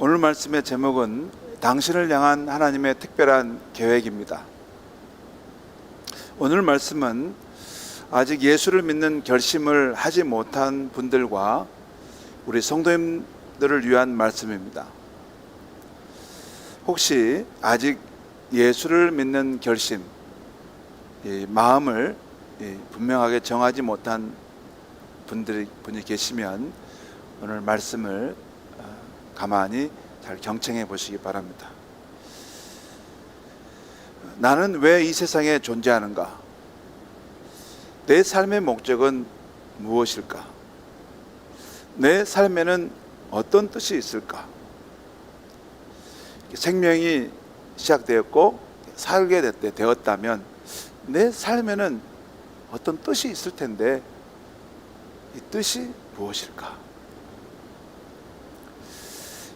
오늘 말씀의 제목은 당신을 향한 하나님의 특별한 계획입니다. 오늘 말씀은 아직 예수를 믿는 결심을 하지 못한 분들과 우리 성도님들을 위한 말씀입니다. 혹시 아직 예수를 믿는 결심, 마음을 분명하게 정하지 못한 분이 계시면 오늘 말씀을 가만히 잘 경청해 보시기 바랍니다. 나는 왜 이 세상에 존재하는가? 내 삶의 목적은 무엇일까? 내 삶에는 어떤 뜻이 있을까? 생명이 시작되었고 살게 되었다면 내 삶에는 어떤 뜻이 있을 텐데 이 뜻이 무엇일까?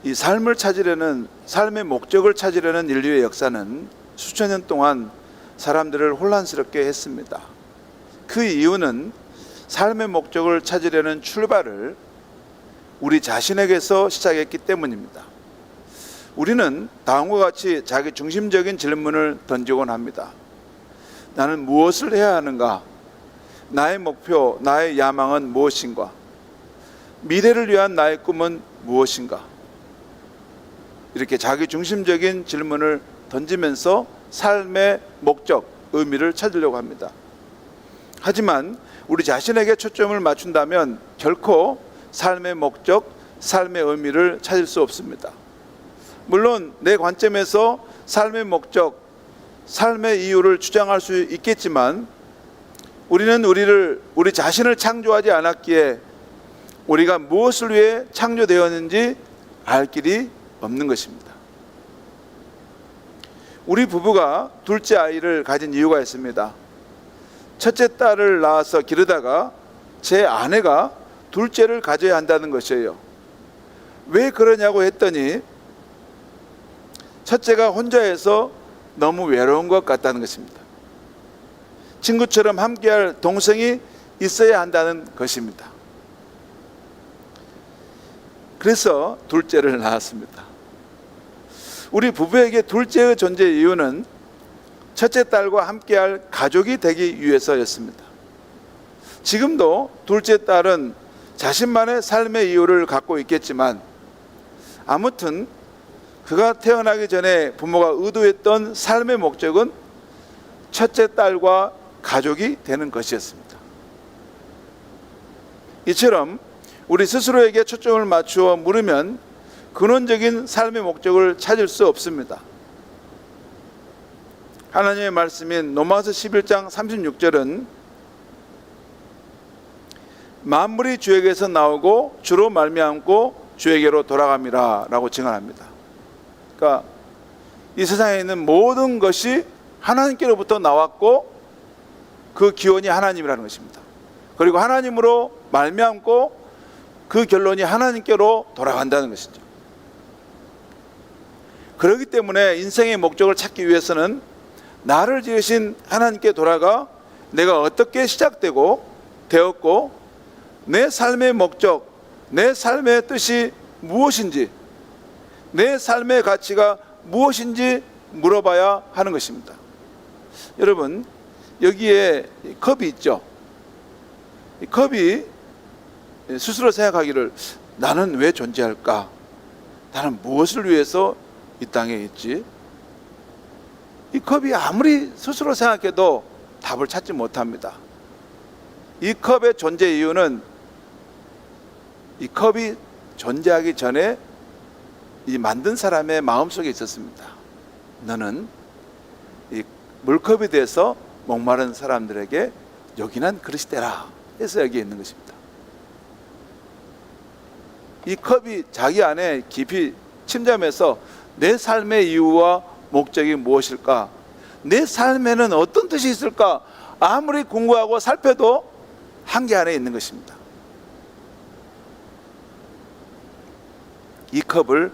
이 삶을 찾으려는, 삶의 목적을 찾으려는 인류의 역사는 수천 년 동안 사람들을 혼란스럽게 했습니다. 그 이유는 삶의 목적을 찾으려는 출발을 우리 자신에게서 시작했기 때문입니다. 우리는 다음과 같이 자기 중심적인 질문을 던지곤 합니다. 나는 무엇을 해야 하는가? 나의 목표, 나의 야망은 무엇인가? 미래를 위한 나의 꿈은 무엇인가? 이렇게 자기 중심적인 질문을 던지면서 삶의 목적, 의미를 찾으려고 합니다. 하지만 우리 자신에게 초점을 맞춘다면 결코 삶의 목적, 삶의 의미를 찾을 수 없습니다. 물론 내 관점에서 삶의 목적, 삶의 이유를 주장할 수 있겠지만 우리는 우리 자신을 창조하지 않았기에 우리가 무엇을 위해 창조되었는지 알 길이 없는 것입니다. 우리 부부가 둘째 아이를 가진 이유가 있습니다. 첫째 딸을 낳아서 기르다가 제 아내가 둘째를 가져야 한다는 것이에요. 왜 그러냐고 했더니 첫째가 혼자해서 너무 외로운 것 같다는 것입니다. 친구처럼 함께할 동생이 있어야 한다는 것입니다. 그래서 둘째를 낳았습니다. 우리 부부에게 둘째의 존재 이유는 첫째 딸과 함께할 가족이 되기 위해서였습니다. 지금도 둘째 딸은 자신만의 삶의 이유를 갖고 있겠지만 아무튼 그가 태어나기 전에 부모가 의도했던 삶의 목적은 첫째 딸과 가족이 되는 것이었습니다. 이처럼 우리 스스로에게 초점을 맞추어 물으면 근원적인 삶의 목적을 찾을 수 없습니다. 하나님의 말씀인 로마서 11장 36절은 만물이 주에게서 나오고 주로 말미암고 주에게로 돌아갑니다 라고 증언합니다. 그러니까 이 세상에 있는 모든 것이 하나님께로부터 나왔고 그 기원이 하나님이라는 것입니다. 그리고 하나님으로 말미암고 그 결론이 하나님께로 돌아간다는 것이죠. 그렇기 때문에 인생의 목적을 찾기 위해서는 나를 지으신 하나님께 돌아가 내가 어떻게 시작되고 되었고 내 삶의 목적, 내 삶의 뜻이 무엇인지, 내 삶의 가치가 무엇인지 물어봐야 하는 것입니다. 여러분, 여기에 컵이 있죠. 이 컵이 스스로 생각하기를 나는 왜 존재할까? 나는 무엇을 위해서 이 땅에 있지? 이 컵이 아무리 스스로 생각해도 답을 찾지 못합니다. 이 컵의 존재 이유는 이 컵이 존재하기 전에 이 만든 사람의 마음속에 있었습니다. 너는 이 물컵이 돼서 목마른 사람들에게 요긴한 그릇이 되라 해서 여기에 있는 것입니다. 이 컵이 자기 안에 깊이 침잠해서 내 삶의 이유와 목적이 무엇일까? 내 삶에는 어떤 뜻이 있을까? 아무리 공부하고 살펴도 한계 안에 있는 것입니다. 이 컵을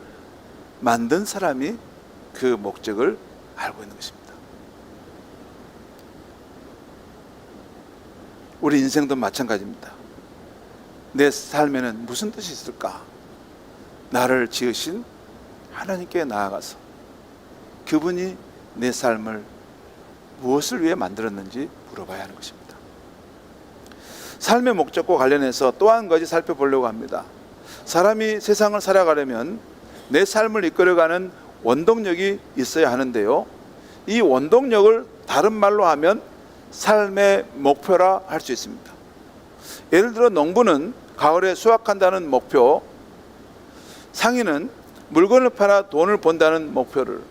만든 사람이 그 목적을 알고 있는 것입니다. 우리 인생도 마찬가지입니다. 내 삶에는 무슨 뜻이 있을까? 나를 지으신 하나님께 나아가서 그분이 내 삶을 무엇을 위해 만들었는지 물어봐야 하는 것입니다. 삶의 목적과 관련해서 또 한 가지 살펴보려고 합니다. 사람이 세상을 살아가려면 내 삶을 이끌어가는 원동력이 있어야 하는데요, 이 원동력을 다른 말로 하면 삶의 목표라 할 수 있습니다. 예를 들어 농부는 가을에 수확한다는 목표, 상인은 물건을 팔아 돈을 번다는 목표를,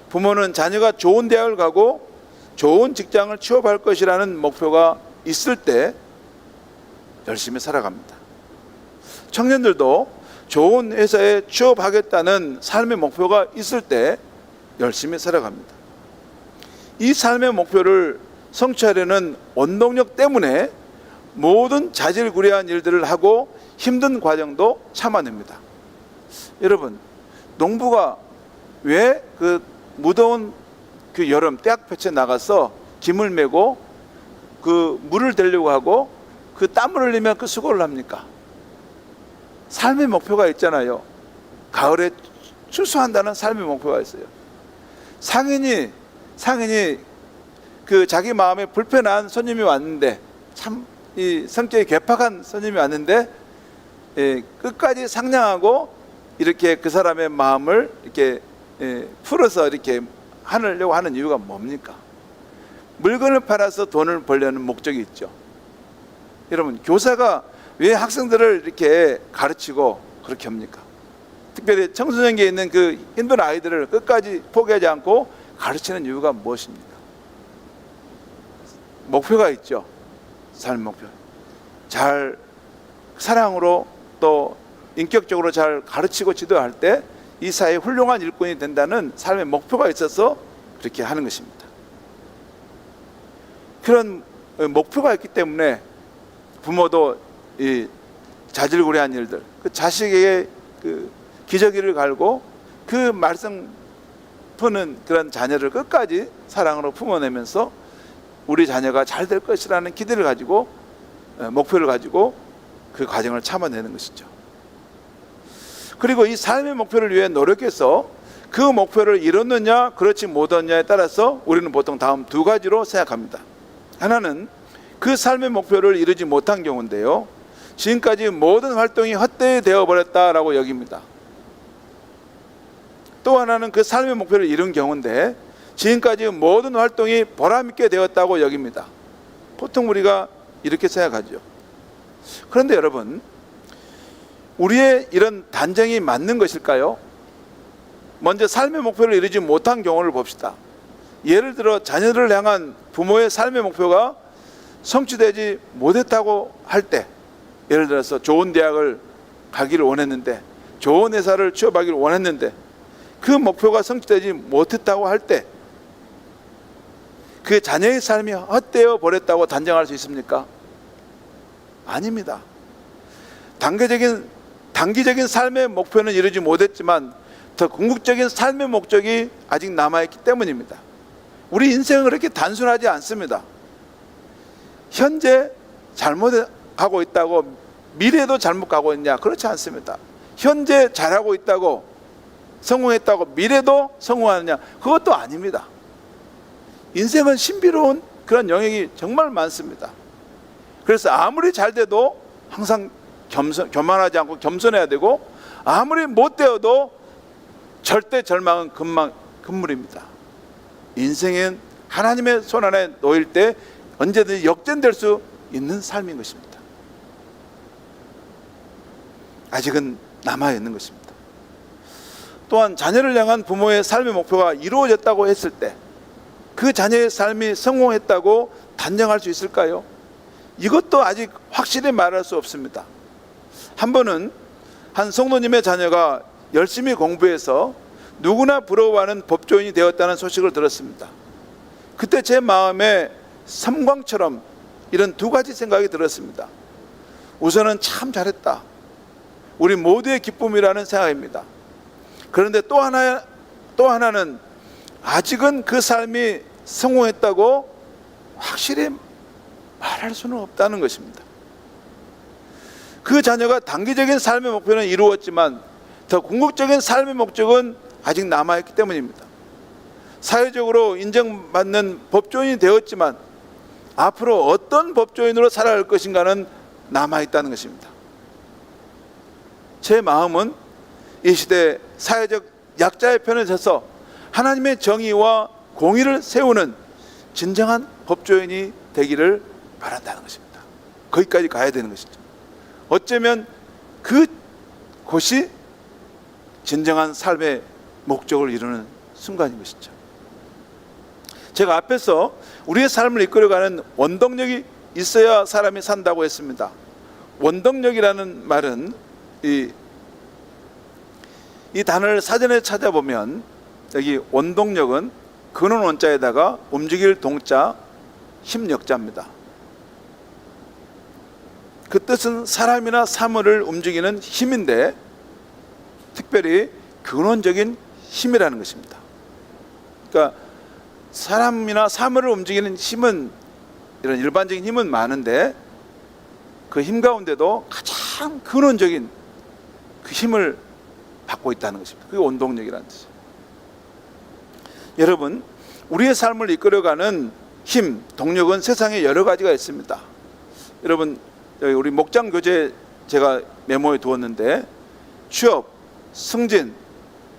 부모는 자녀가 좋은 대학을 가고 좋은 직장을 취업할 것이라는 목표가 있을 때 열심히 살아갑니다. 청년들도 좋은 회사에 취업하겠다는 삶의 목표가 있을 때 열심히 살아갑니다. 이 삶의 목표를 성취하려는 원동력 때문에 모든 자질구레한 일들을 하고 힘든 과정도 참아냅니다. 여러분, 농부가 왜 그 무더운 그 여름 떼약볕에 나가서 김을 메고 그 물을 대려고 하고 그 땀을 흘리며 그 수고를 합니까? 삶의 목표가 있잖아요. 가을에 추수한다는 삶의 목표가 있어요. 상인이 그 자기 마음에 불편한 손님이 왔는데, 참 이 성격이 괴팍한 손님이 왔는데, 끝까지 상냥하고 이렇게 그 사람의 마음을 이렇게 풀어서 이렇게 하려고 하는 이유가 뭡니까? 물건을 팔아서 돈을 벌려는 목적이 있죠. 여러분, 교사가 왜 학생들을 이렇게 가르치고 그렇게 합니까? 특별히 청소년기에 있는 그 힘든 아이들을 끝까지 포기하지 않고 가르치는 이유가 무엇입니까? 목표가 있죠. 삶 목표. 잘 사랑으로 또 인격적으로 잘 가르치고 지도할 때 이 사회에 훌륭한 일꾼이 된다는 삶의 목표가 있어서 그렇게 하는 것입니다. 그런 목표가 있기 때문에 부모도 이 자질구레한 일들, 그 자식에게 그 기저귀를 갈고 그 말썽 푸는 그런 자녀를 끝까지 사랑으로 품어내면서 우리 자녀가 잘 될 것이라는 기대를 가지고, 목표를 가지고 그 과정을 참아내는 것이죠. 그리고 이 삶의 목표를 위해 노력해서 그 목표를 이뤘느냐 그렇지 못했느냐에 따라서 우리는 보통 다음 두 가지로 생각합니다. 하나는 그 삶의 목표를 이루지 못한 경우인데요, 지금까지 모든 활동이 헛되이 되어버렸다라고 여깁니다. 또 하나는 그 삶의 목표를 이룬 경우인데 지금까지 모든 활동이 보람있게 되었다고 여깁니다. 보통 우리가 이렇게 생각하죠. 그런데 여러분, 우리의 이런 단정이 맞는 것일까요? 먼저 삶의 목표를 이루지 못한 경우를 봅시다. 예를 들어 자녀들을 향한 부모의 삶의 목표가 성취되지 못했다고 할 때, 예를 들어서 좋은 대학을 가기를 원했는데, 좋은 회사를 취업하기를 원했는데 그 목표가 성취되지 못했다고 할 때 그 자녀의 삶이 헛되어 버렸다고 단정할 수 있습니까? 아닙니다. 단기적인 삶의 목표는 이루지 못했지만 더 궁극적인 삶의 목적이 아직 남아있기 때문입니다. 우리 인생은 그렇게 단순하지 않습니다. 현재 잘못하고 있다고 미래도 잘못 가고 있냐? 그렇지 않습니다. 현재 잘하고 있다고 성공했다고 미래도 성공하느냐? 그것도 아닙니다. 인생은 신비로운 그런 영역이 정말 많습니다. 그래서 아무리 잘 돼도 항상 교만하지 않고 겸손해야 되고, 아무리 못 되어도 절대 절망은 금물입니다. 인생은 하나님의 손 안에 놓일 때 언제든지 역전될 수 있는 삶인 것입니다. 아직은 남아있는 것입니다. 또한 자녀를 향한 부모의 삶의 목표가 이루어졌다고 했을 때 그 자녀의 삶이 성공했다고 단정할 수 있을까요? 이것도 아직 확실히 말할 수 없습니다. 한 번은 한 성도님의 자녀가 열심히 공부해서 누구나 부러워하는 법조인이 되었다는 소식을 들었습니다. 그때 제 마음에 섬광처럼 이런 두 가지 생각이 들었습니다. 우선은 참 잘했다, 우리 모두의 기쁨이라는 생각입니다. 그런데 또 하나는 아직은 그 삶이 성공했다고 확실히 말할 수는 없다는 것입니다. 그 자녀가 단기적인 삶의 목표는 이루었지만 더 궁극적인 삶의 목적은 아직 남아있기 때문입니다. 사회적으로 인정받는 법조인이 되었지만 앞으로 어떤 법조인으로 살아갈 것인가는 남아있다는 것입니다. 제 마음은 이 시대 사회적 약자의 편에 서서 하나님의 정의와 공의를 세우는 진정한 법조인이 되기를 바란다는 것입니다. 거기까지 가야 되는 것이죠. 어쩌면 그곳이 진정한 삶의 목적을 이루는 순간인 것이죠. 제가 앞에서 우리의 삶을 이끌어가는 원동력이 있어야 사람이 산다고 했습니다. 원동력이라는 말은 이 단어를 사전에 찾아보면 여기 원동력은 근원 원자에다가 움직일 동자 힘 역자입니다. 그 뜻은 사람이나 사물을 움직이는 힘인데 특별히 근원적인 힘이라는 것입니다. 그러니까 사람이나 사물을 움직이는 힘은 이런 일반적인 힘은 많은데 그 힘 가운데도 가장 근원적인 그 힘을 받고 있다는 것입니다. 그게 원동력이라는 뜻이에요. 여러분, 우리의 삶을 이끌어가는 힘, 동력은 세상에 여러 가지가 있습니다. 여러분, 여기 우리 목장 교재 제가 메모에 두었는데 취업, 승진,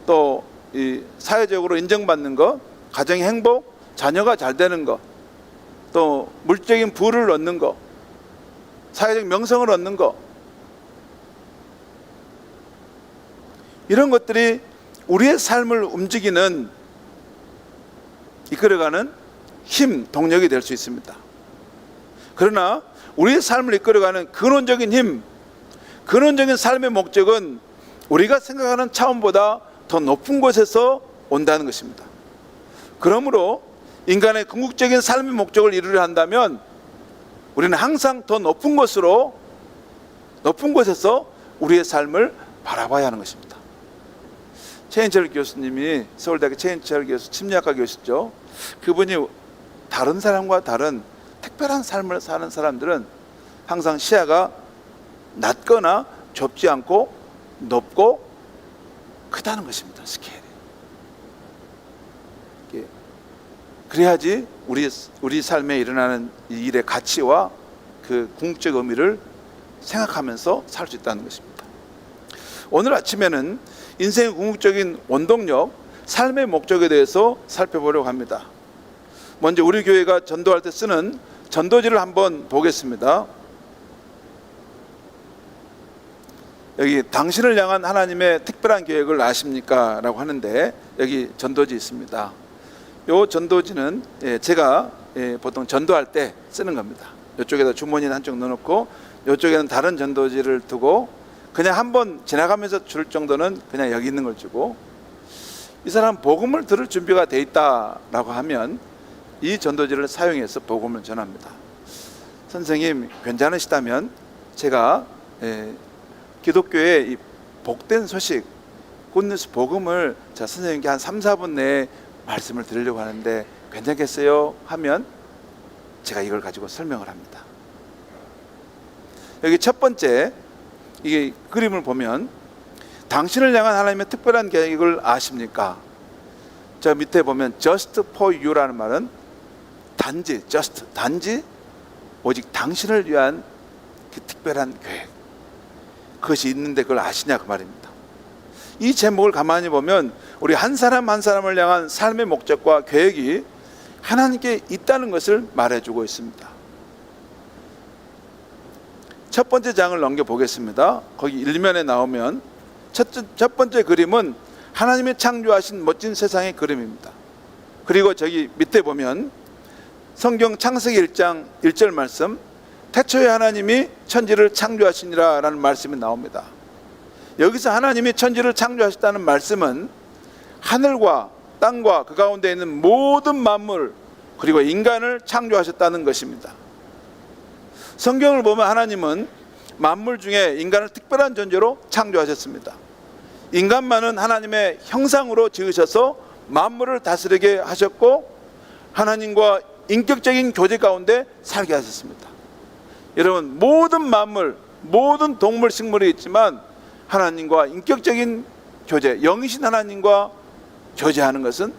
또 이 사회적으로 인정받는 것, 가정의 행복, 자녀가 잘 되는 것, 또 물질적인 부를 얻는 것, 사회적 명성을 얻는 것, 이런 것들이 우리의 삶을 움직이는, 이끌어가는 힘, 동력이 될 수 있습니다. 그러나 우리의 삶을 이끌어가는 근원적인 힘, 근원적인 삶의 목적은 우리가 생각하는 차원보다 더 높은 곳에서 온다는 것입니다. 그러므로 인간의 궁극적인 삶의 목적을 이루려 한다면 우리는 항상 더 높은 곳에서 우리의 삶을 바라봐야 하는 것입니다. 최인철 교수님이 서울대학교 최인철 교수 심리학과 교수죠. 그분이 다른 사람과 다른 특별한 삶을 사는 사람들은 항상 시야가 낮거나 좁지 않고 높고 크다는 것입니다. 스케일이. 그래야지 우리 삶에 일어나는 이 일의 가치와 그 궁극적 의미를 생각하면서 살 수 있다는 것입니다. 오늘 아침에는 인생의 궁극적인 원동력, 삶의 목적에 대해서 살펴보려고 합니다. 먼저 우리 교회가 전도할 때 쓰는 전도지를 한번 보겠습니다. 여기 당신을 향한 하나님의 특별한 계획을 아십니까? 라고 하는데 여기 전도지 있습니다. 이 전도지는 제가 보통 전도할 때 쓰는 겁니다. 이쪽에다 주머니는 한쪽 넣어놓고 이쪽에는 다른 전도지를 두고 그냥 한번 지나가면서 줄 정도는 그냥 여기 있는 걸 주고, 이 사람 복음을 들을 준비가 돼 있다라고 하면 이 전도지를 사용해서 복음을 전합니다. 선생님 괜찮으시다면 제가 기독교의 이 복된 소식, 굿뉴스 복음을 선생님께 한 3, 4분 내에 말씀을 드리려고 하는데 괜찮겠어요? 하면 제가 이걸 가지고 설명을 합니다. 여기 첫 번째 이게 그림을 보면 당신을 향한 하나님의 특별한 계획을 아십니까? 저 밑에 보면 just for you라는 말은 단지, 단지 오직 당신을 위한 그 특별한 계획, 그것이 있는데 그걸 아시냐 그 말입니다. 이 제목을 가만히 보면 우리 한 사람 한 사람을 향한 삶의 목적과 계획이 하나님께 있다는 것을 말해주고 있습니다. 첫 번째 장을 넘겨보겠습니다. 거기 1면에 나오면 첫 번째 그림은 하나님이 창조하신 멋진 세상의 그림입니다. 그리고 저기 밑에 보면 성경 창세기 1장 1절 말씀, 태초에 하나님이 천지를 창조하시니라 라는 말씀이 나옵니다. 여기서 하나님이 천지를 창조하셨다는 말씀은 하늘과 땅과 그 가운데 있는 모든 만물 그리고 인간을 창조하셨다는 것입니다. 성경을 보면 하나님은 만물 중에 인간을 특별한 존재로 창조하셨습니다. 인간만은 하나님의 형상으로 지으셔서 만물을 다스리게 하셨고 하나님과 인격적인 교제 가운데 살게 하셨습니다. 여러분, 모든 만물, 모든 동물, 식물이 있지만 하나님과 인격적인 교제, 영이신 하나님과 교제하는 것은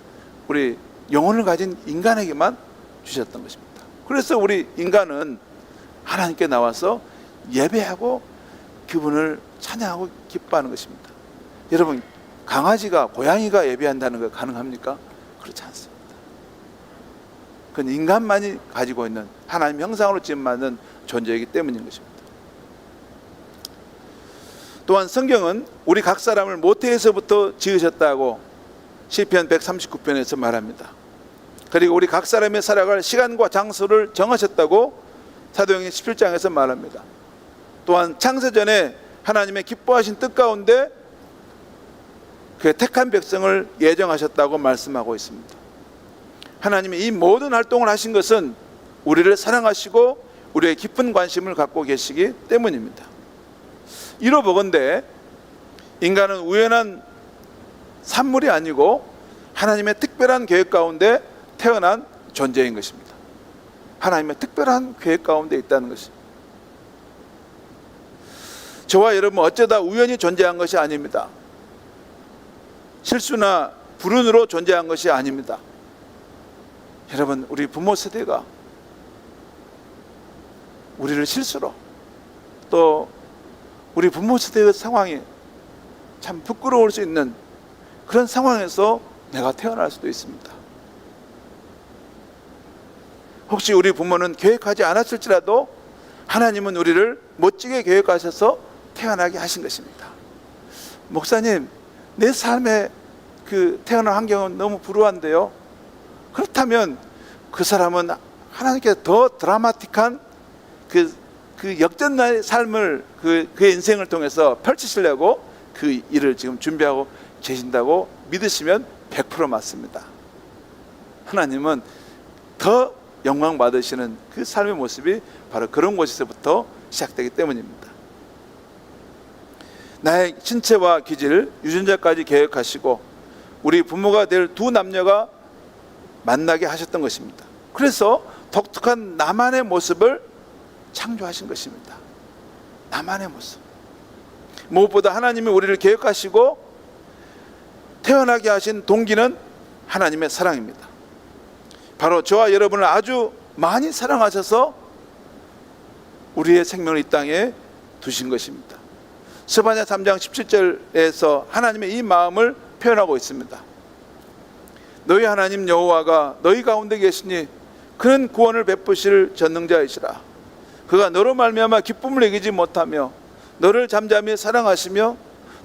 우리 영혼을 가진 인간에게만 주셨던 것입니다. 그래서 우리 인간은 하나님께 나와서 예배하고 그분을 찬양하고 기뻐하는 것입니다. 여러분, 강아지가, 고양이가 예배한다는 거 가능합니까? 그렇지 않습니다. 그건 인간만이 가지고 있는 하나님 형상으로 지음받은 존재이기 때문인 것입니다. 또한 성경은 우리 각 사람을 모태에서부터 지으셨다고 시편 139편에서 말합니다. 그리고 우리 각 사람의 살아갈 시간과 장소를 정하셨다고 사도행전 17장에서 말합니다. 또한 창세전에 하나님의 기뻐하신 뜻 가운데 그 택한 백성을 예정하셨다고 말씀하고 있습니다. 하나님이 이 모든 활동을 하신 것은 우리를 사랑하시고 우리의 깊은 관심을 갖고 계시기 때문입니다. 이로 보건대 인간은 우연한 산물이 아니고 하나님의 특별한 계획 가운데 태어난 존재인 것입니다. 하나님의 특별한 계획 가운데 있다는 것입니다. 저와 여러분 어쩌다 우연히 존재한 것이 아닙니다. 실수나 불운으로 존재한 것이 아닙니다. 여러분, 우리 부모 세대가 우리를 실수로, 또 우리 부모 세대의 상황이 참 부끄러울 수 있는 그런 상황에서 내가 태어날 수도 있습니다. 혹시 우리 부모는 계획하지 않았을지라도 하나님은 우리를 멋지게 계획하셔서 태어나게 하신 것입니다. 목사님, 내 삶의 그 태어난 환경은 너무 불우한데요. 그렇다면 그 사람은 하나님께 더 드라마틱한 그 역전의 삶을 그의 인생을 통해서 펼치시려고 그 일을 지금 준비하고 계신다고 믿으시면 100% 맞습니다. 하나님은 더 영광 받으시는 그 삶의 모습이 바로 그런 곳에서부터 시작되기 때문입니다. 나의 신체와 기질, 유전자까지 계획하시고 우리 부모가 될 두 남녀가 만나게 하셨던 것입니다. 그래서 독특한 나만의 모습을 창조하신 것입니다. 나만의 모습. 무엇보다 하나님이 우리를 계획하시고 태어나게 하신 동기는 하나님의 사랑입니다. 바로 저와 여러분을 아주 많이 사랑하셔서 우리의 생명을 이 땅에 두신 것입니다. 스바냐 3장 17절에서 하나님의 이 마음을 표현하고 있습니다. 너희 하나님 여호와가 너희 가운데 계시니 그는 구원을 베푸실 전능자이시라. 그가 너로 말미암아 기쁨을 이기지 못하며 너를 잠잠히 사랑하시며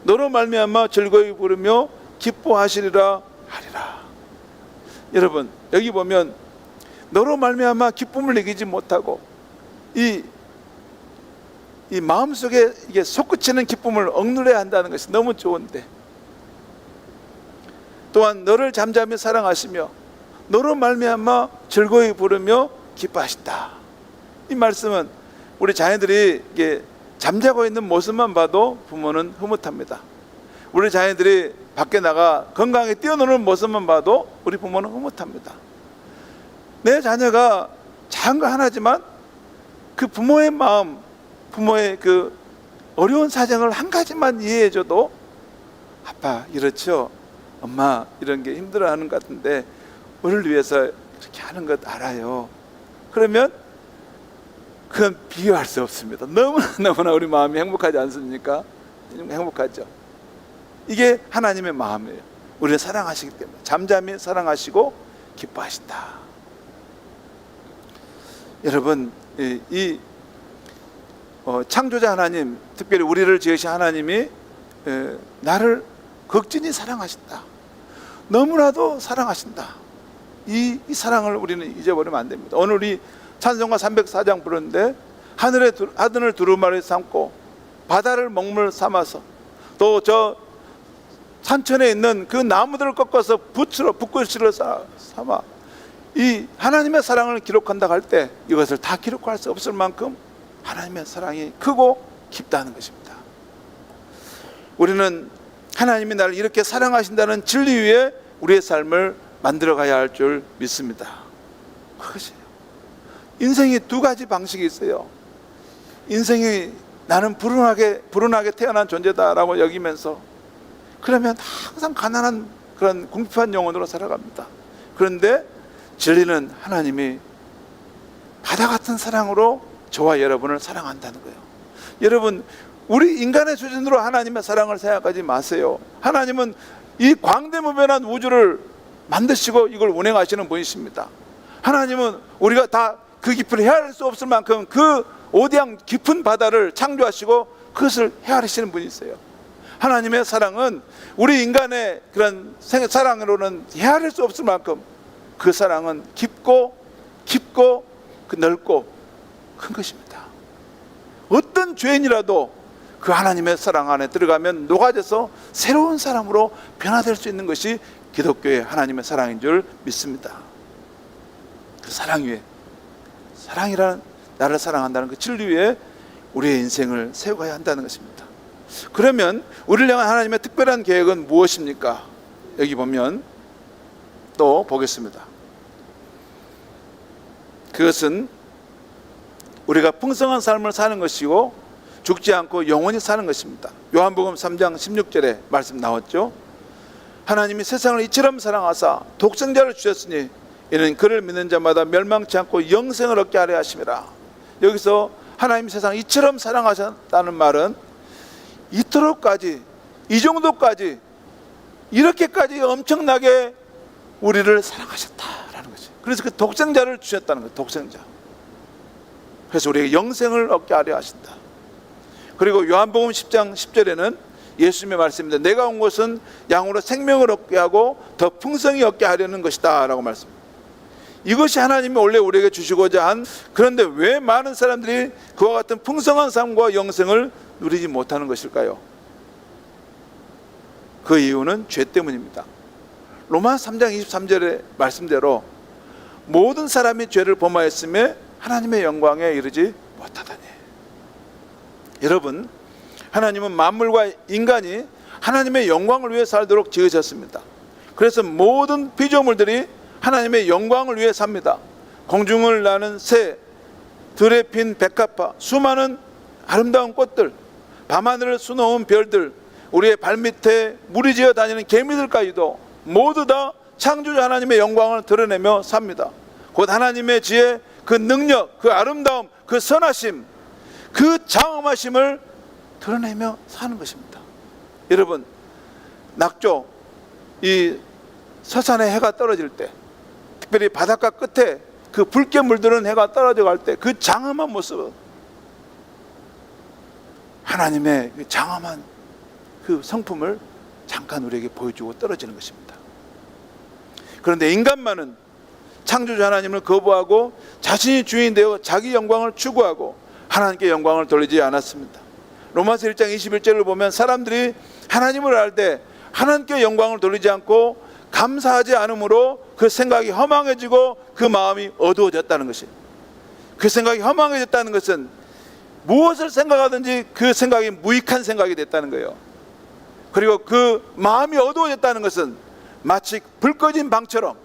너로 말미암아 즐거이 부르며 기뻐하시리라 하리라. 여러분, 여기 보면 너로 말미암아 기쁨을 이기지 못하고 이 마음속에 이게 솟구치는 기쁨을 억누려야 한다는 것이 너무 좋은데, 또한 너를 잠잠히 사랑하시며 너로 말미암아 즐거이 부르며 기뻐하신다. 이 말씀은 우리 자녀들이 이게 잠자고 있는 모습만 봐도 부모는 흐뭇합니다. 우리 자녀들이 밖에 나가 건강하게 뛰어노는 모습만 봐도 우리 부모는 흐뭇합니다. 내 자녀가 작은 거 하나지만 그 부모의 마음, 부모의 그 어려운 사정을 한 가지만 이해해줘도 아빠 이렇죠, 엄마 이런 게 힘들어하는 것 같은데 우리를 위해서 이렇게 하는 것 알아요. 그러면 그건 비교할 수 없습니다. 너무나 우리 마음이 행복하지 않습니까? 행복하죠. 이게 하나님의 마음이에요. 우리를 사랑하시기 때문에 잠잠히 사랑하시고 기뻐하신다. 여러분, 창조자 하나님, 특별히 우리를 지으신 하나님이 나를 극진히 사랑하신다. 너무나도 사랑하신다. 이 사랑을 우리는 잊어버리면 안 됩니다. 오늘 우리 찬송가 304장 부르는데 하늘을 두루마리 삼고 바다를 먹물 삼아서 또 저 산천에 있는 그 나무들을 꺾어서 붓글씨로 삼아 이 하나님의 사랑을 기록한다고 할 때 이것을 다 기록할 수 없을 만큼 하나님의 사랑이 크고 깊다는 것입니다. 우리는 하나님이 나를 이렇게 사랑하신다는 진리 위에 우리의 삶을 만들어가야 할 줄 믿습니다. 그것이에요. 인생이 두 가지 방식이 있어요. 인생이 나는 불운하게 태어난 존재다라고 여기면서 그러면 항상 가난한 그런 궁핍한 영혼으로 살아갑니다. 그런데 진리는 하나님이 바다 같은 사랑으로 저와 여러분을 사랑한다는 거예요. 여러분, 우리 인간의 수준으로 하나님의 사랑을 생각하지 마세요. 하나님은 이 광대무변한 우주를 만드시고 이걸 운행하시는 분이십니다. 하나님은 우리가 다 그 깊이를 헤아릴 수 없을 만큼 그 오대양 깊은 바다를 창조하시고 그것을 헤아리시는 분이세요. 하나님의 사랑은 우리 인간의 그런 사랑으로는 헤아릴 수 없을 만큼 그 사랑은 깊고 그 넓고 큰 것입니다. 어떤 죄인이라도 그 하나님의 사랑 안에 들어가면 녹아져서 새로운 사람으로 변화될 수 있는 것이 기독교의 하나님의 사랑인 줄 믿습니다. 그 사랑 위에, 사랑이라는, 나를 사랑한다는 그 진리 위에 우리의 인생을 세워가야 한다는 것입니다. 그러면 우리를 향한 하나님의 특별한 계획은 무엇입니까? 여기 보면 또 보겠습니다. 그것은 우리가 풍성한 삶을 사는 것이고 죽지 않고 영원히 사는 것입니다. 요한복음 3장 16절에 말씀 나왔죠. 하나님이 세상을 이처럼 사랑하사 독생자를 주셨으니 이는 그를 믿는 자마다 멸망치 않고 영생을 얻게 하려 하심이라. 여기서 하나님이 세상을 이처럼 사랑하셨다는 말은 이토록까지, 이 정도까지, 이렇게까지 엄청나게 우리를 사랑하셨다라는 거죠. 그래서 그 독생자를 주셨다는 거예요. 독생자. 그래서 우리에게 영생을 얻게 하려 하신다. 그리고 요한복음 10장 10절에는 예수님의 말씀입니다. 내가 온 것은 양으로 생명을 얻게 하고 더 풍성히 얻게 하려는 것이다 라고 말씀합니다. 이것이 하나님이 원래 우리에게 주시고자 한, 그런데 왜 많은 사람들이 그와 같은 풍성한 삶과 영생을 누리지 못하는 것일까요? 그 이유는 죄 때문입니다. 로마서 3장 23절의 말씀대로 모든 사람이 죄를 범하였음에 하나님의 영광에 이르지 못하다니. 여러분, 하나님은 만물과 인간이 하나님의 영광을 위해 살도록 지으셨습니다. 그래서 모든 피조물들이 하나님의 영광을 위해 삽니다. 공중을 나는 새, 들에 핀 백합화, 수많은 아름다운 꽃들, 밤하늘을 수놓은 별들, 우리의 발밑에 무리지어 다니는 개미들까지도 모두 다 창조자 하나님의 영광을 드러내며 삽니다. 곧 하나님의 지혜, 그 능력, 그 아름다움, 그 선하심, 그 장엄하심을 드러내며 사는 것입니다. 여러분, 낙조, 이 서산에 해가 떨어질 때, 특별히 바닷가 끝에 그 붉게 물드는 해가 떨어져 갈 때 그 장엄한 모습은 하나님의 그 장엄한 그 성품을 잠깐 우리에게 보여주고 떨어지는 것입니다. 그런데 인간만은 창조자 하나님을 거부하고 자신이 주인 되어 자기 영광을 추구하고 하나님께 영광을 돌리지 않았습니다. 로마서 1장 21절을 보면 사람들이 하나님을 알 때 하나님께 영광을 돌리지 않고 감사하지 않으므로 그 생각이 허망해지고 그 마음이 어두워졌다는 것이, 그 생각이 허망해졌다는 것은 무엇을 생각하든지 그 생각이 무익한 생각이 됐다는 거예요. 그리고 그 마음이 어두워졌다는 것은 마치 불 꺼진 방처럼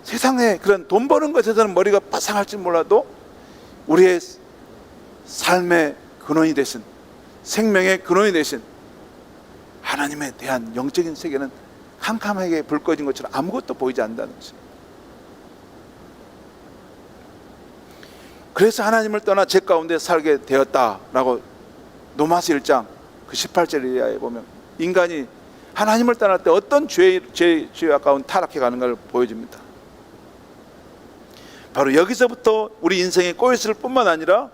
세상에 그런 돈 버는 것에서는 머리가 바상할지 몰라도 우리의 삶의 근원이 되신, 생명의 근원이 되신 하나님에 대한 영적인 세계는 캄캄하게 불 꺼진 것처럼 아무것도 보이지 않는다는 것입니다. 그래서 하나님을 떠나 죄 가운데 살게 되었다라고 로마서 1장 그 18절 이하에 보면 인간이 하나님을 떠날 때 어떤 죄에 가까운 타락해 가는 걸 보여줍니다. 바로 여기서부터 우리 인생의 꼬였을 뿐만 아니라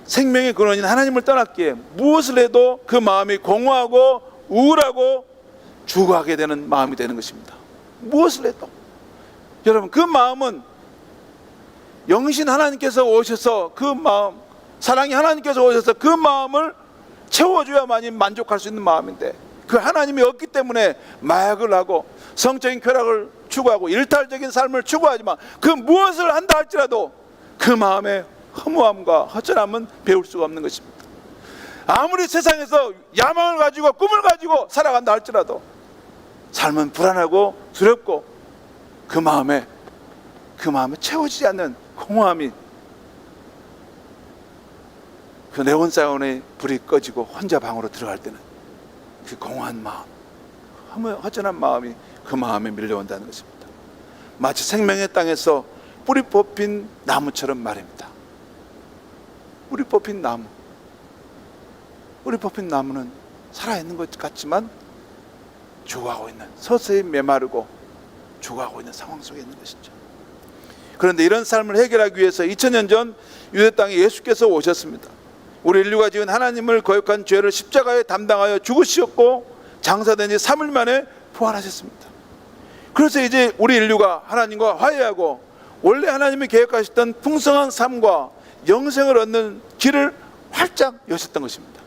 생명의 근원인 하나님을 떠났기에 무엇을 해도 그 마음이 공허하고 우울하고 죽어가게 되는 마음이 되는 것입니다. 무엇을 해도. 여러분, 그 마음은 영신 하나님께서 오셔서 그 마음, 사랑이 하나님께서 오셔서 그 마음을 채워줘야만이 만족할 수 있는 마음인데 그 하나님이 없기 때문에 마약을 하고 성적인 쾌락을 추구하고 일탈적인 삶을 추구하지만 그 무엇을 한다 할지라도 그 마음의 허무함과 허전함은 배울 수가 없는 것입니다. 아무리 세상에서 야망을 가지고 꿈을 가지고 살아간다 할지라도 삶은 불안하고 두렵고 그 마음에 채워지지 않는 공허함이 그 네온사원의 불이 꺼지고 혼자 방으로 들어갈 때는 그 공허한 마음, 허전한 마음이 그 마음에 밀려온다는 것입니다. 마치 생명의 땅에서 뿌리 뽑힌 나무처럼 말입니다. 뿌리 뽑힌 나무. 뿌리 뽑힌 나무는 살아있는 것 같지만 죽어가고 있는, 서서히 메마르고 죽어가고 있는 상황 속에 있는 것이죠. 그런데 이런 삶을 해결하기 위해서 2000년 전 유대 땅에 예수께서 오셨습니다. 우리 인류가 지은 하나님을 거역한 죄를 십자가에 담당하여 죽으셨고 장사된 지 3일 만에 부활하셨습니다. 그래서 이제 우리 인류가 하나님과 화해하고 원래 하나님이 계획하셨던 풍성한 삶과 영생을 얻는 길을 활짝 여셨던 것입니다.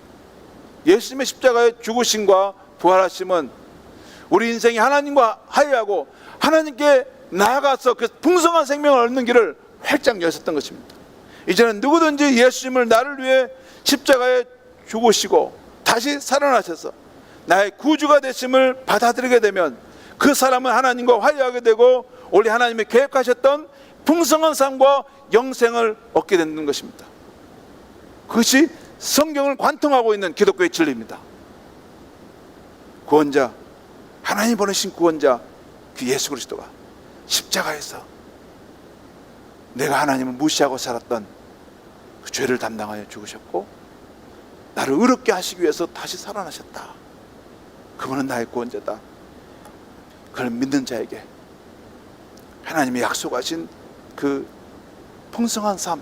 예수님의 십자가의 죽으심과 부활하심은 우리 인생이 하나님과 화해하고 하나님께 나아가서 그 풍성한 생명을 얻는 길을 활짝 여셨던 것입니다. 이제는 누구든지 예수님을 나를 위해 십자가에 죽으시고 다시 살아나셔서 나의 구주가 되심을 받아들이게 되면 그 사람은 하나님과 화해하게 되고 원래 하나님이 계획하셨던 풍성한 삶과 영생을 얻게 되는 것입니다. 그것이 성경을 관통하고 있는 기독교의 진리입니다. 구원자, 하나님 보내신 구원자 그 예수 그리스도가 십자가에서 내가 하나님을 무시하고 살았던 그 죄를 담당하여 죽으셨고 나를 의롭게 하시기 위해서 다시 살아나셨다. 그분은 나의 구원자다. 그걸 믿는 자에게 하나님이 약속하신 그 풍성한 삶,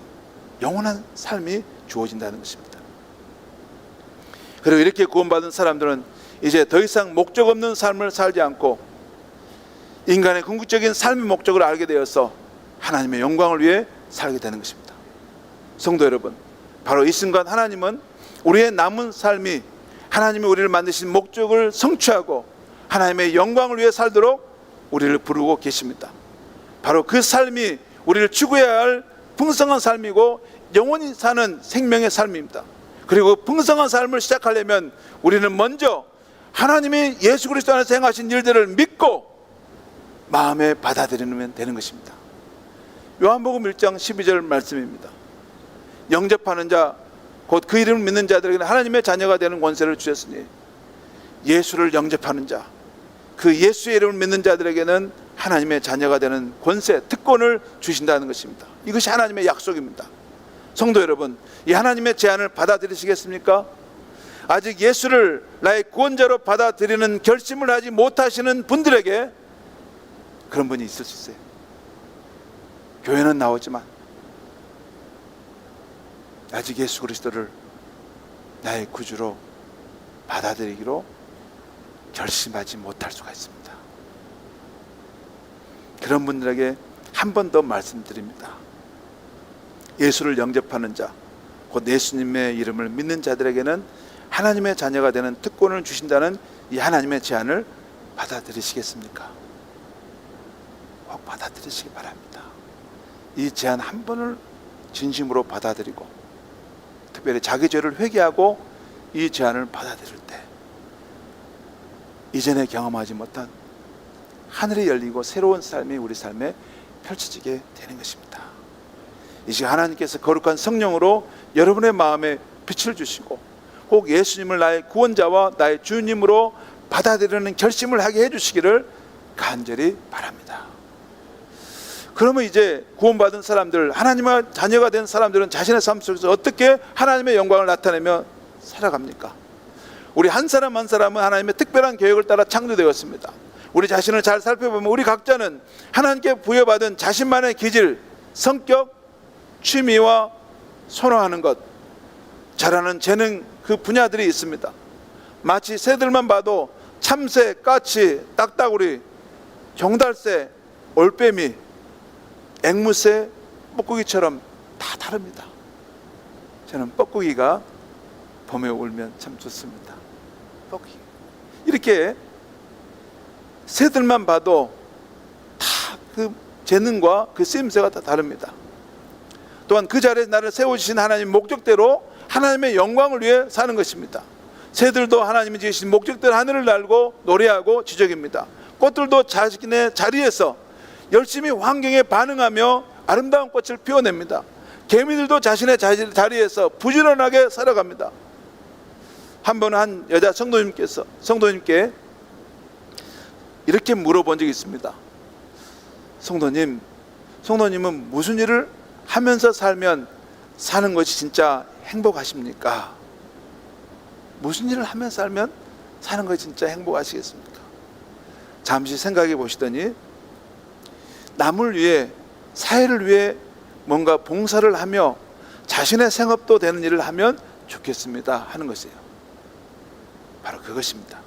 영원한 삶이 주어진다는 것입니다. 그리고 이렇게 구원받은 사람들은 이제 더 이상 목적 없는 삶을 살지 않고 인간의 궁극적인 삶의 목적을 알게 되어서 하나님의 영광을 위해 살게 되는 것입니다. 성도 여러분, 바로 이 순간 하나님은 우리의 남은 삶이 하나님이 우리를 만드신 목적을 성취하고 하나님의 영광을 위해 살도록 우리를 부르고 계십니다. 바로 그 삶이 우리를 추구해야 할 풍성한 삶이고 영원히 사는 생명의 삶입니다. 그리고 풍성한 삶을 시작하려면 우리는 먼저 하나님이 예수 그리스도 안에서 행하신 일들을 믿고 마음에 받아들이면 되는 것입니다. 요한복음 1장 12절 말씀입니다. 영접하는 자, 곧 그 이름을 믿는 자들에게는 하나님의 자녀가 되는 권세를 주셨으니 예수를 영접하는 자, 그 예수의 이름을 믿는 자들에게는 하나님의 자녀가 되는 권세, 특권을 주신다는 것입니다. 이것이 하나님의 약속입니다. 성도 여러분, 이 하나님의 제안을 받아들이시겠습니까? 아직 예수를 나의 구원자로 받아들이는 결심을 하지 못하시는 분들에게 그런 분이 있을 수 있어요. 교회는 나오지만 아직 예수 그리스도를 나의 구주로 받아들이기로 결심하지 못할 수가 있습니다. 그런 분들에게 한 번 더 말씀드립니다. 예수를 영접하는 자, 곧 예수님의 이름을 믿는 자들에게는 하나님의 자녀가 되는 특권을 주신다는 이 하나님의 제안을 받아들이시겠습니까? 꼭 받아들이시기 바랍니다. 이 제안 한 번을 진심으로 받아들이고 특별히 자기 죄를 회개하고 이 제안을 받아들일 때 이전에 경험하지 못한 하늘이 열리고 새로운 삶이 우리 삶에 펼쳐지게 되는 것입니다. 이 시간 하나님께서 거룩한 성령으로 여러분의 마음에 빛을 주시고 꼭 예수님을 나의 구원자와 나의 주님으로 받아들이는 결심을 하게 해주시기를 간절히 바랍니다. 그러면 이제 구원받은 사람들, 하나님의 자녀가 된 사람들은 자신의 삶 속에서 어떻게 하나님의 영광을 나타내며 살아갑니까? 우리 한 사람 한 사람은 하나님의 특별한 계획을 따라 창조되었습니다. 우리 자신을 잘 살펴보면 우리 각자는 하나님께 부여받은 자신만의 기질, 성격, 취미와 선호하는 것, 잘하는 재능, 그 분야들이 있습니다. 마치 새들만 봐도 참새, 까치, 딱따구리, 정달새, 올빼미, 앵무새, 뻐꾸기처럼 다 다릅니다. 저는 뻐꾸기가 봄에 울면 참 좋습니다. 뻐꾸기. 이렇게 새들만 봐도 다 그 재능과 그 쓰임새가 다 다릅니다. 또한 그 자리에 나를 세워주신 하나님 목적대로 하나님의 영광을 위해 사는 것입니다. 새들도 하나님이 지으신 목적대로 하늘을 날고 노래하고 지적입니다. 꽃들도 자신의 자리에서 열심히 환경에 반응하며 아름다운 꽃을 피워냅니다. 개미들도 자신의 자리에서 부지런하게 살아갑니다. 한 번 한 여자 성도님께 이렇게 물어본 적이 있습니다. 성도님은 무슨 일을 하면서 살면 사는 것이 진짜 행복하십니까? 무슨 일을 하면서 살면 사는 것이 진짜 행복하시겠습니까? 잠시 생각해 보시더니 남을 위해, 사회를 위해 뭔가 봉사를 하며 자신의 생업도 되는 일을 하면 좋겠습니다 하는 것이에요. 바로 그것입니다.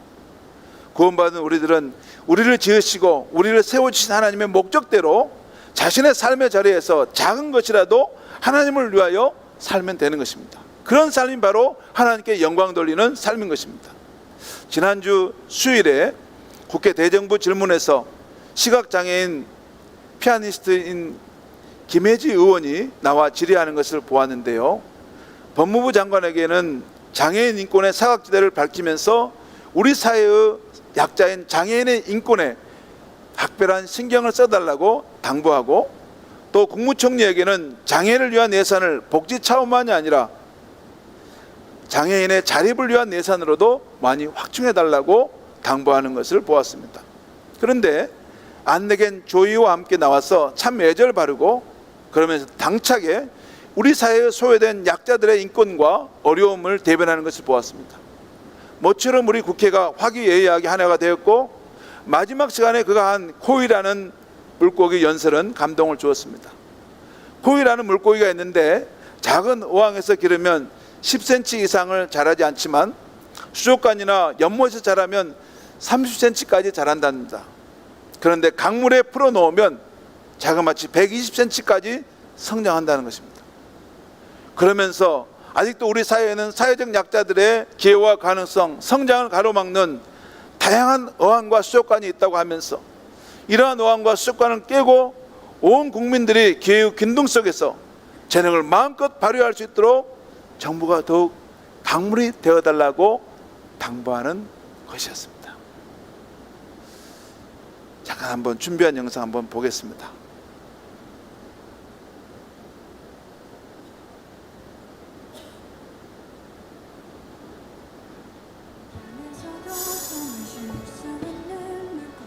구원받은 우리들은 우리를 지으시고 우리를 세워주신 하나님의 목적대로 자신의 삶의 자리에서 작은 것이라도 하나님을 위하여 살면 되는 것입니다. 그런 삶이 바로 하나님께 영광 돌리는 삶인 것입니다. 지난주 수요일에 국회 대정부 질문에서 시각장애인 피아니스트인 김혜지 의원이 나와 질의하는 것을 보았는데요, 법무부 장관에게는 장애인 인권의 사각지대를 밝히면서 우리 사회의 약자인 장애인의 인권에 각별한 신경을 써달라고 당부하고, 또 국무총리에게는 장애인을 위한 예산을 복지 차원만이 아니라 장애인의 자립을 위한 예산으로도 많이 확충해달라고 당부하는 것을 보았습니다. 그런데 안내견 조이와 함께 나와서 참 애절 바르고 그러면서 당차게 우리 사회에 소외된 약자들의 인권과 어려움을 대변하는 것을 보았습니다. 모처럼 우리 국회가 화기애애하게 하나가 되었고, 마지막 시간에 그가 한 코이라는 물고기 연설은 감동을 주었습니다. 코이라는 물고기가 있는데 작은 어항에서 기르면 10cm 이상을 자라지 않지만 수족관이나 연못에서 자라면 30cm까지 자란답니다. 그런데 강물에 풀어놓으면 자그마치 120cm까지 성장한다는 것입니다. 그러면서 아직도 우리 사회에는 사회적 약자들의 기회와 가능성, 성장을 가로막는 다양한 어항과 수족관이 있다고 하면서 이러한 어항과 수족관을 깨고 온 국민들이 기회의 균등 속에서 재능을 마음껏 발휘할 수 있도록 정부가 더욱 강물이 되어달라고 당부하는 것이었습니다. 잠깐 한번 준비한 영상 한번 보겠습니다.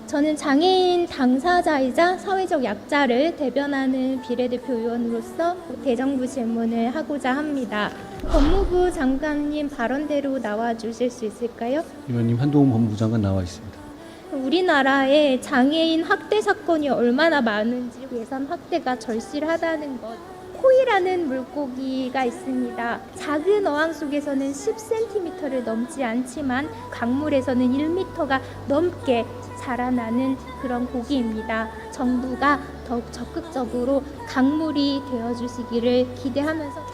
저는 장애인 당사자이자 사회적 약자를 대변하는 비례대표 의원으로서 대정부 질문을 하고자 합니다. 법무부 장관님 발언대로 나와주실 수 있을까요? 의원님, 한동훈 법무부 장관 나와 있습니다. 우리나라에 장애인 학대 사건이 얼마나 많은지, 예산 확대가 절실하다는 것. 코이라는 물고기가 있습니다. 작은 어항 속에서는 10cm를 넘지 않지만 강물에서는 1m가 넘게 자라나는 그런 고기입니다. 정부가 더욱 적극적으로 강물이 되어주시기를 기대하면서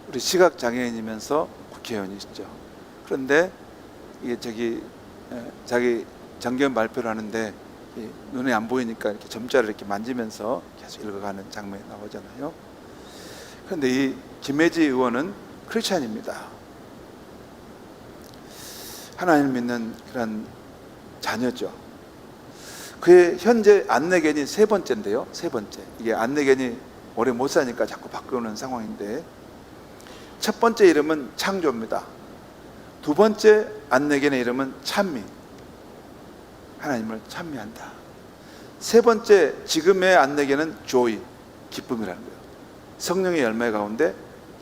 우리 시각장애인이면서 국회의원이시죠. 그런데 이게 자기 정견 발표를 하는데 눈에 안 보이니까 이렇게 점자를 이렇게 만지면서 계속 읽어가는 장면이 나오잖아요. 그런데 이 김혜지 의원은 크리스찬입니다. 하나님을 믿는 그런 자녀죠. 그의 현재 안내견이 세 번째인데요. 세 번째. 이게 안내견이 오래 못 사니까 자꾸 바꾸는 상황인데, 첫 번째 이름은 창조입니다. 두 번째 안내견의 이름은 찬미, 하나님을 찬미한다. 세 번째 지금의 안내견은 조이, 기쁨이라는 거예요. 성령의 열매 가운데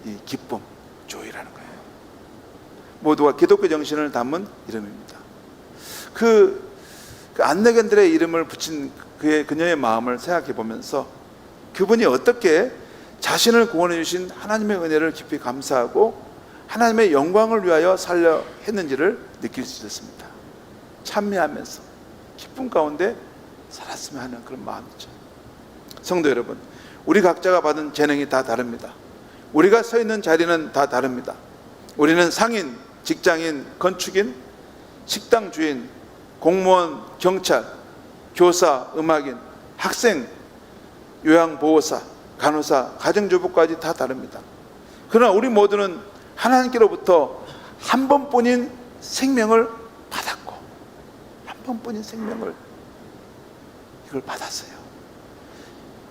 이 기쁨, 조이라는 거예요. 모두가 기독교 정신을 담은 이름입니다. 그 안내견들의 이름을 붙인 그녀의 마음을 생각해 보면서 그분이 어떻게 자신을 구원해 주신 하나님의 은혜를 깊이 감사하고 하나님의 영광을 위하여 살려 했는지를 느낄 수 있었습니다. 찬미하면서 기쁨 가운데 살았으면 하는 그런 마음이죠. 성도 여러분, 우리 각자가 받은 재능이 다 다릅니다. 우리가 서 있는 자리는 다 다릅니다. 우리는 상인, 직장인, 건축인, 식당 주인, 공무원, 경찰, 교사, 음악인, 학생, 요양보호사, 간호사, 가정주부까지 다 다릅니다. 그러나 우리 모두는 하나님께로부터 한 번뿐인 생명을 받았고 번뿐인 생명을 이걸 받았어요.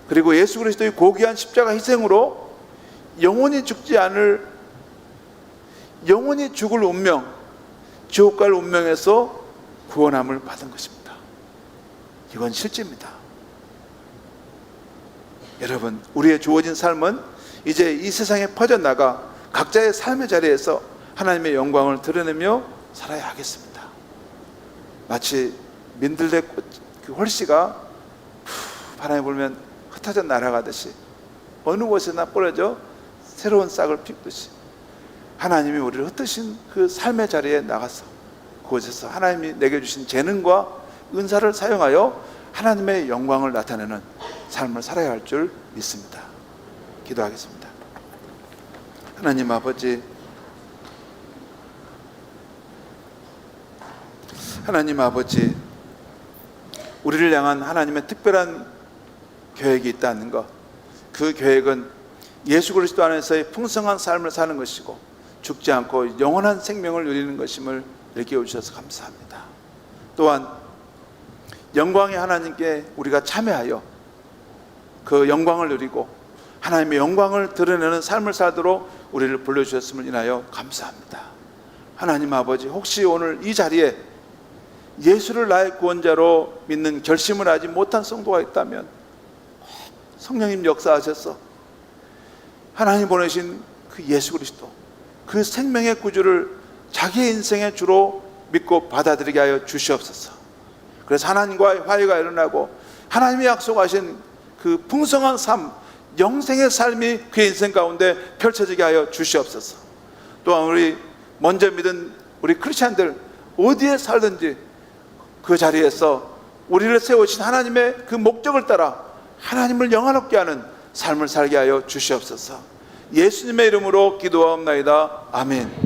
그리고 예수 그리스도의 고귀한 십자가 희생으로 영원히 죽지 않을, 영원히 죽을 운명, 지옥 갈 운명에서 구원함을 받은 것입니다. 이건 실제입니다. 여러분, 우리의 주어진 삶은 이제 이 세상에 퍼져나가 각자의 삶의 자리에서 하나님의 영광을 드러내며 살아야 하겠습니다. 마치 민들레 꽃, 그 홀씨가 바람이 불면 흩어져 날아가듯이 어느 곳에나 뿌려져 새로운 싹을 피우듯이 하나님이 우리를 흩으신 그 삶의 자리에 나가서 그곳에서 하나님이 내게 주신 재능과 은사를 사용하여 하나님의 영광을 나타내는 삶을 살아야 할 줄 믿습니다. 기도하겠습니다. 하나님 아버지, 하나님 아버지, 우리를 향한 하나님의 특별한 계획이 있다는 것, 그 계획은 예수 그리스도 안에서의 풍성한 삶을 사는 것이고 죽지 않고 영원한 생명을 누리는 것임을 일깨워 주셔서 감사합니다. 또한 영광의 하나님께 우리가 참여하여 그 영광을 누리고 하나님의 영광을 드러내는 삶을 살도록 우리를 불러주셨음을 인하여 감사합니다. 하나님 아버지, 혹시 오늘 이 자리에 예수를 나의 구원자로 믿는 결심을 하지 못한 성도가 있다면 성령님 역사하셔서 하나님 보내신 그 예수 그리스도, 그 생명의 구주를 자기의 인생의 주로 믿고 받아들이게 하여 주시옵소서. 그래서 하나님과의 화해가 일어나고 하나님이 약속하신 그 풍성한 삶, 영생의 삶이 그의 인생 가운데 펼쳐지게 하여 주시옵소서. 또한 우리 먼저 믿은 우리 크리스찬들 어디에 살든지 그 자리에서 우리를 세우신 하나님의 그 목적을 따라 하나님을 영화롭게 하는 삶을 살게 하여 주시옵소서. 예수님의 이름으로 기도하옵나이다. 아멘.